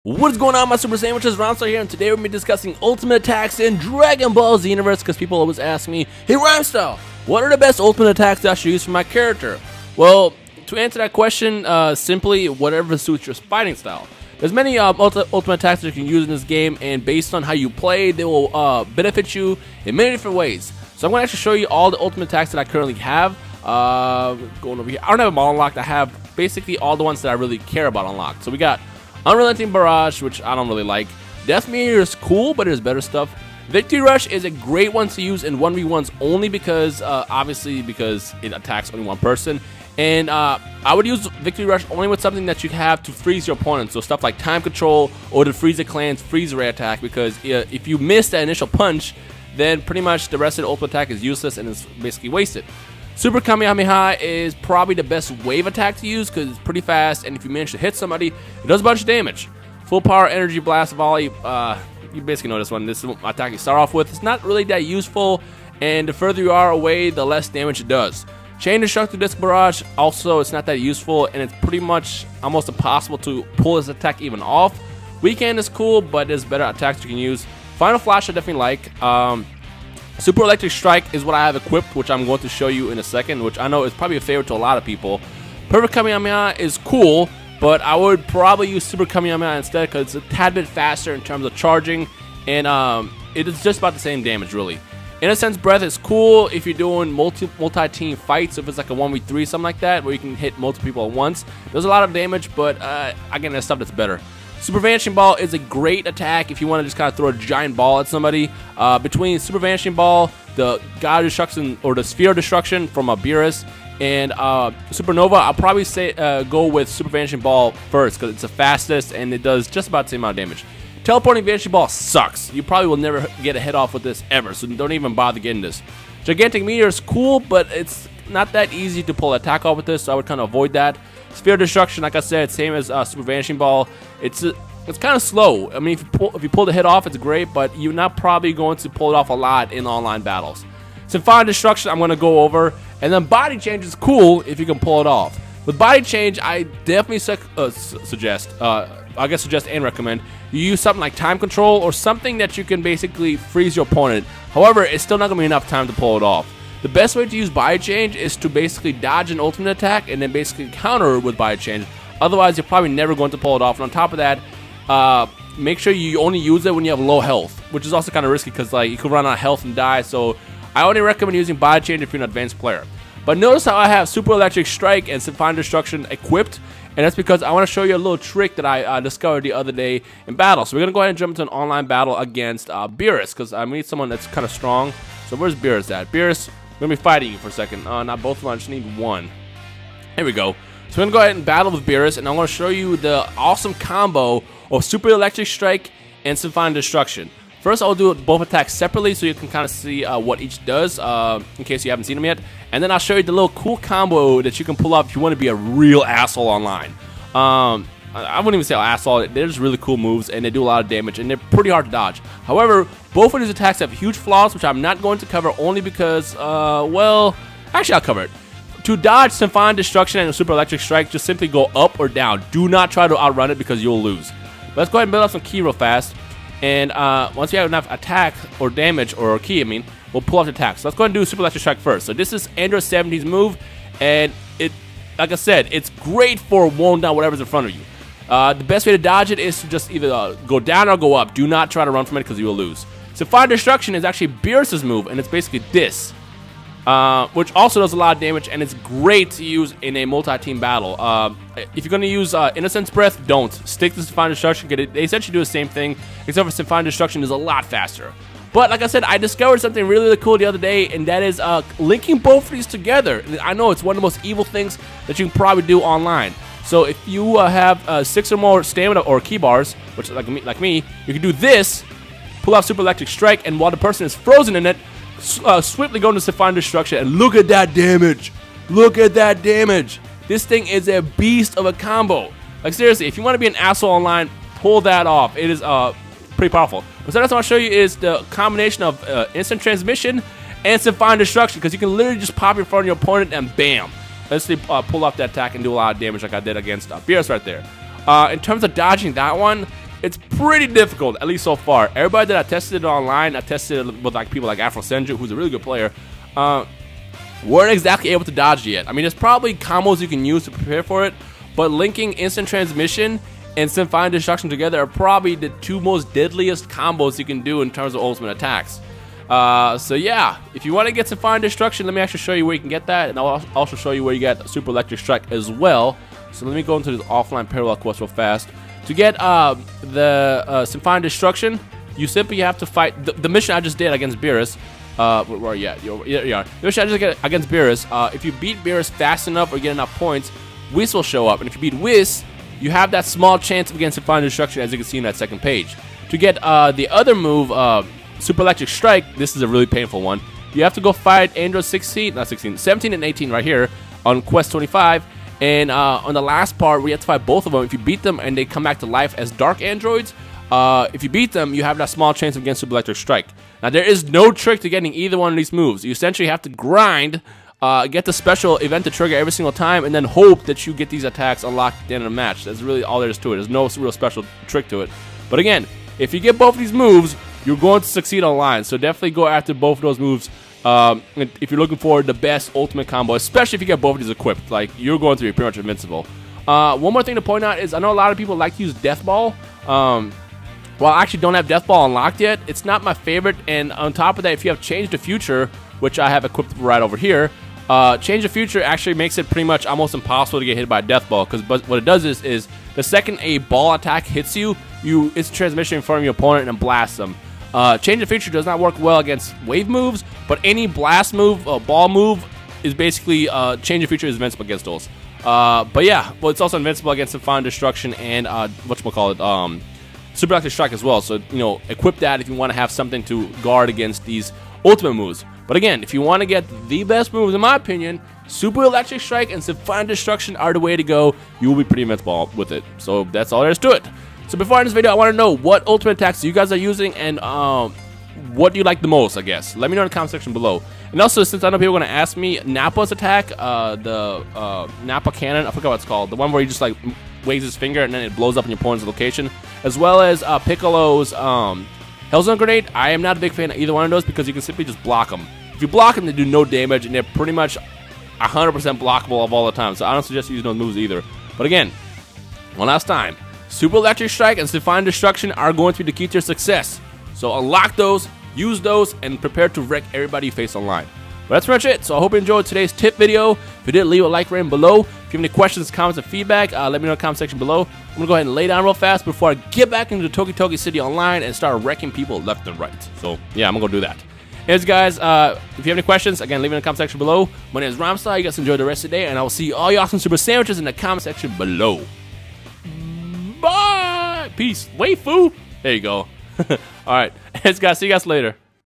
What is going on, my super sandwiches? Rhymestyle here, and today we're going to be discussing ultimate attacks in Dragon Ball Xenoverse, because people always ask me, hey Rhymestyle, what are the best ultimate attacks that I should use for my character? Well, to answer that question, simply whatever suits your fighting style. There's many ultimate attacks that you can use in this game, and based on how you play, they will benefit you in many different ways. So I'm going to actually show you all the ultimate attacks that I currently have. Going over here, I don't have them all unlocked. I have basically all the ones that I really care about unlocked. So we got Unrelenting Barrage, which I don't really like. Death Meteor is cool, but there's better stuff. Victory Rush is a great one to use in 1v1s only because, obviously, because it attacks only one person. And I would use Victory Rush only with something that you have to freeze your opponent. So stuff like Time Control or the Freeze the Clan's Freeze Ray attack, because if you miss that initial punch, then pretty much the rest of the ultimate attack is useless and is basically wasted. Super Kamehameha is probably the best wave attack to use because it's pretty fast, and if you manage to hit somebody, it does a bunch of damage. Full Power Energy Blast Volley, you basically know this one. This is what attack you start off with. It's not really that useful, and the further you are away, the less damage it does. Chain Destructive Disc Barrage, also it's not that useful, and it's pretty much almost impossible to pull this attack even off. Weekend is cool, but there's better attacks you can use. Final Flash I definitely like. Super Electric Strike is what I have equipped, which I'm going to show you in a second, which I know is probably a favorite to a lot of people. Perfect Kamehameha is cool, but I would probably use Super Kamehameha instead because it's a tad bit faster in terms of charging, and it is just about the same damage, really. Innocence Breath is cool if you're doing multi-team fights, if it's like a 1v3, something like that, where you can hit multiple people at once. There's a lot of damage, but again, there's stuff that's better. Super Vanishing Ball is a great attack if you want to just kind of throw a giant ball at somebody. Between Super Vanishing Ball, the God of Destruction, or the Sphere of Destruction from Beerus, and Supernova, I'll probably say go with Super Vanishing Ball first because it's the fastest and it does just about the same amount of damage. Teleporting Vanishing Ball sucks. You probably will never get a hit off with this ever, so don't even bother getting this. Gigantic Meteor is cool, but it's not that easy to pull an attack off with this, so I would kind of avoid that. Sphere of Destruction, like I said, same as Super Vanishing Ball. It's kind of slow. I mean, if you pull the hit off, it's great, but you're not probably going to pull it off a lot in online battles. Symphonic Destruction, I'm going to go over, and then Body Change is cool if you can pull it off. With Body Change, I definitely suggest and recommend you use something like Time Control or something that you can basically freeze your opponent. However, it's still not going to be enough time to pull it off. The best way to use Body Change is to basically dodge an ultimate attack and then basically counter it with Body Change. Otherwise, you're probably never going to pull it off. And on top of that, make sure you only use it when you have low health, which is also kind of risky because like you could run out of health and die. So I only recommend using Body Change if you're an advanced player. But notice how I have Super Electric Strike and Symphonic Destruction equipped, and that's because I want to show you a little trick that I discovered the other day in battle. So we're going to go ahead and jump into an online battle against Beerus, because I need someone that's kind of strong. So where's Beerus at? Beerus, we're going to be fighting you for a second. Not both of them, I just need one. There we go. So we're going to go ahead and battle with Beerus, and I'm going to show you the awesome combo of Super Electric Strike and Symphonic Destruction. First, I'll do both attacks separately so you can kind of see what each does, in case you haven't seen them yet. And then I'll show you the little cool combo that you can pull off if you want to be a real asshole online. I wouldn't even say asshole. They're just really cool moves, and they do a lot of damage, and they're pretty hard to dodge. However, both of these attacks have huge flaws, which I'm not going to cover only because, well, actually I'll cover it. To dodge Symphonic Destruction and Super Electric Strike, just simply go up or down. Do not try to outrun it because you'll lose. Let's go ahead and build up some ki real fast. And once we have enough attack or damage, or ki, we'll pull off the attack. So let's go ahead and do Super Electric Strike first. So this is Android 70's move, and it, like I said, it's great for mowing down whatever's in front of you. The best way to dodge it is to just either go down or go up. Do not try to run from it because you will lose. Symphonic Destruction is actually Beerus' move, and it's basically this. Which also does a lot of damage, and it's great to use in a multi-team battle. If you're going to use Innocence Breath, don't. Stick to Symphonic Destruction, because they essentially do the same thing, except for Symphonic Destruction is a lot faster. But like I said, I discovered something really, really cool the other day, and that is linking both of these together. I know it's one of the most evil things that you can probably do online. So if you have 6 or more stamina or ki bars, which like me, you can do this, pull out Super Electric Strike, and while the person is frozen in it, swiftly go into Symphonic Destruction, and look at that damage. Look at that damage. This thing is a beast of a combo. Like seriously, if you want to be an asshole online, pull that off. It is pretty powerful. But so that's what I'll show you is the combination of instant transmission and Symphonic Destruction, because you can literally just pop in front of your opponent and bam, let's pull off that attack and do a lot of damage like I did against Beerus right there. In terms of dodging that one, It's pretty difficult, at least so far. Everybody that I tested it online, I tested it with like people like Afro Senju, who's a really good player, weren't exactly able to dodge it yet. I mean, there's probably combos you can use to prepare for it, but linking instant transmission and Symphonic Destruction together are probably the two most deadliest combos you can do in terms of ultimate attacks. So yeah, if you want to get Symphonic Destruction, let me actually show you where you can get that, and I'll also show you where you get Super Electric Strike as well. So let me go into this offline parallel quest real fast. To get the Symphonic Destruction, you simply have to fight the mission I just did against Beerus. Where are you at? You are. The mission I just did against Beerus. If you beat Beerus fast enough or get enough points, Whis will show up, and if you beat Whis, you have that small chance against Symphonic Destruction, as you can see in that second page. To get the other move, Super Electric Strike, this is a really painful one. You have to go fight Android 17 and 18 right here on Quest 25. And on the last part, we have to fight both of them. If you beat them and they come back to life as Dark Androids, if you beat them, you have that small chance against Super Electric Strike. Now, there is no trick to getting either one of these moves. You essentially have to grind, get the special event to trigger every single time, and then hope that you get these attacks unlocked at the end of the match. That's really all there is to it. There's no real special trick to it. But again, if you get both of these moves, you're going to succeed online. So definitely go after both of those moves if you're looking for the best ultimate combo, especially if you get both of these equipped. Like, you're going to be pretty much invincible. One more thing to point out is I know a lot of people like to use Death Ball. Well, I actually don't have Death Ball unlocked yet. It's not my favorite, and on top of that, if you have Change the Future, which I have equipped right over here, Change the Future actually makes it pretty much almost impossible to get hit by a Death Ball, because what it does is the second a ball attack hits you, it's transmission in front of your opponent and blast them. Change the Future does not work well against wave moves, but any blast move, ball move, is basically Change the Future is invincible against those. But yeah, well, it's also invincible against Symphonic Destruction and whatchamacallit, Super Electric Strike as well. So, you know, equip that if you want to have something to guard against these ultimate moves. But again, if you want to get the best moves, in my opinion, Super Electric Strike and Symphonic Destruction are the way to go. You will be pretty invincible with it. So that's all there is to it. So before I end this video, I want to know what ultimate attacks you guys are using and what do you like the most, I guess. Let me know in the comment section below. And also, since I know people are going to ask me, Nappa's attack, the Nappa cannon, I forgot what it's called. The one where he just like waves his finger and then it blows up in your opponent's location. As well as Piccolo's Hellzone Grenade. I am not a big fan of either one of those because you can simply just block them. If you block them, they do no damage and they're pretty much 100% blockable of all the time. So I don't suggest using those moves either. But again, one last time. Super Electric Strike and Symphonic Destruction are going to be the key to your success. So unlock those, use those, and prepare to wreck everybody you face online. But that's pretty much it. So I hope you enjoyed today's tip video. If you did, leave a like rating below. If you have any questions, comments, and feedback, let me know in the comment section below. I'm going to go ahead and lay down real fast before I get back into Toki Toki City Online and start wrecking people left and right. So yeah, I'm going to go do that. Anyways, guys, if you have any questions, again, leave it in the comment section below. My name is Rhymestyle. You guys enjoy the rest of the day, and I will see all you awesome super sandwiches in the comment section below. Bye! Peace. Wait, foo! There you go. Alright. Guys, see you guys later.